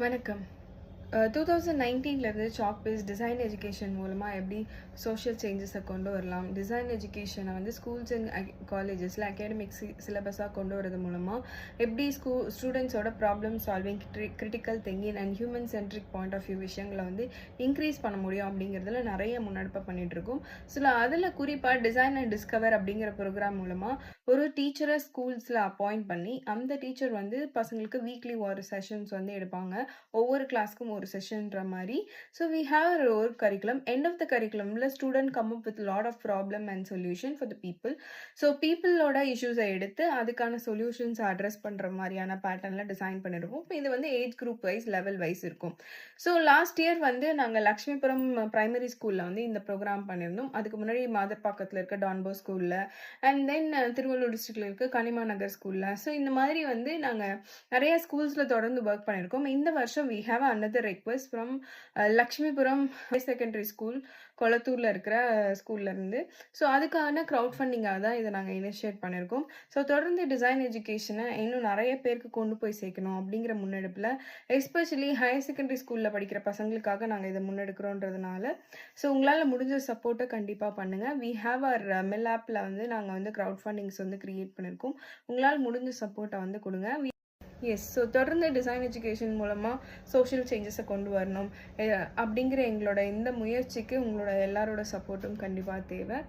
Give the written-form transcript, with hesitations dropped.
வணக்கம். 2019லேருந்து சாக் பேஸ் டிசைன் எஜுகேஷன் மூலமாக எப்படி சோஷியல் சேஞ்சஸை கொண்டு வரலாம், டிசைன் எஜுகேஷனை வந்து ஸ்கூல்ஸ் அண்ட் காலேஜஸில் அகாடமிக் சிலபஸாக கொண்டு வரது மூலமாக எப்படி ஸ்டூடெண்ட்ஸோட problem solving, critical thinking and human centric point of view விஷயங்களை வந்து இன்க்ரீஸ் பண்ண முடியும் அப்படிங்கிறதுல நிறைய முன்னெடுப்பை பண்ணிகிட்ருக்கோம். ஸோ அதில் குறிப்பாக டிசைன் அண்ட் டிஸ்கவர் அப்படிங்கிற ப்ரோக்ராம் மூலமாக ஒரு டீச்சரை ஸ்கூல்ஸில் அப்பாயிண்ட் பண்ணி அந்த டீச்சர் வந்து பசங்களுக்கு வீக்லி ஒரு செஷன்ஸ் வந்து எடுப்பாங்க. ஒவ்வொரு கிளாஸ்க்கும் ஒரு செஷன்ற மாதிரி. So we have a work curriculum. End of the curriculumல student come up with lot of problem and solution for the people. So பீப்புளோட இஷ்யூஸை எடுத்து அதுக்கான சொல்யூஷன்ஸ் அட்ரஸ் பண்ணுற மாதிரியான பேட்டர்னில் டிசைன் பண்ணியிருக்கோம். இப்போ இது வந்து age group wise, level wise இருக்கும். ஸோ லாஸ்ட் இயர் வந்து நாங்கள் லக்ஷ்மிபுரம் பிரைமரி ஸ்கூலில் வந்து இந்த ப்ரோக்ராம் பண்ணியிருந்தோம். அதுக்கு முன்னாடி மாதர்பாக்கத்தில் இருக்க டான்போ ஸ்கூலில் அண்ட் தென் திருவள்ளூர் டிஸ்ட்ரிக்டில் இருக்க கனிமா நகர் ஸ்கூலில். ஸோ இந்த மாதிரி வந்து நாங்கள் நிறைய ஸ்கூல்ஸில் தொடர்ந்து ஒர்க் பண்ணியிருக்கோம். இந்த வருஷம் we have another request from Lakshmipuram high secondary school, கொளத்தூரில் இருக்கிற ஸ்கூல்ல இருந்து. ஸோ அதுக்கான க்ரௌட் ஃபண்டிங்காக தான் இதை நாங்கள் இனிஷியேட் பண்ணியிருக்கோம். ஸோ தொடர்ந்து டிசைன் எஜுகேஷனை இன்னும் நிறைய பேருக்கு கொண்டு போய் சேர்க்கணும் அப்படிங்கிற முன்னெடுப்பில், எஸ்பெஷலி ஹையர் செகண்டரி ஸ்கூலில் படிக்கிற பசங்களுக்காக நாங்கள் இதை முன்னெடுக்கிறோன்றதுனால ஸோ உங்களால் முடிஞ்ச சப்போர்ட்டை கண்டிப்பாக பண்ணுங்கள். வி ஹாவ் அவர் மெல் ஆப்பில் வந்து நாங்கள் வந்து க்ரௌட் ஃபண்டிங்ஸ் வந்து க்ரியேட் பண்ணியிருக்கோம். உங்களால் முடிஞ்ச சப்போர்ட்டை வந்து கொடுங்க. எஸ். ஸோ தொடர்ந்து டிசைன் எஜுகேஷன் மூலமாக சோஷியல் சேஞ்சஸை கொண்டு வரணும் அப்படிங்கிற எங்களோட இந்த முயற்சிக்கு உங்களோட எல்லாரோட சப்போர்ட்டும் கண்டிப்பாக தேவை.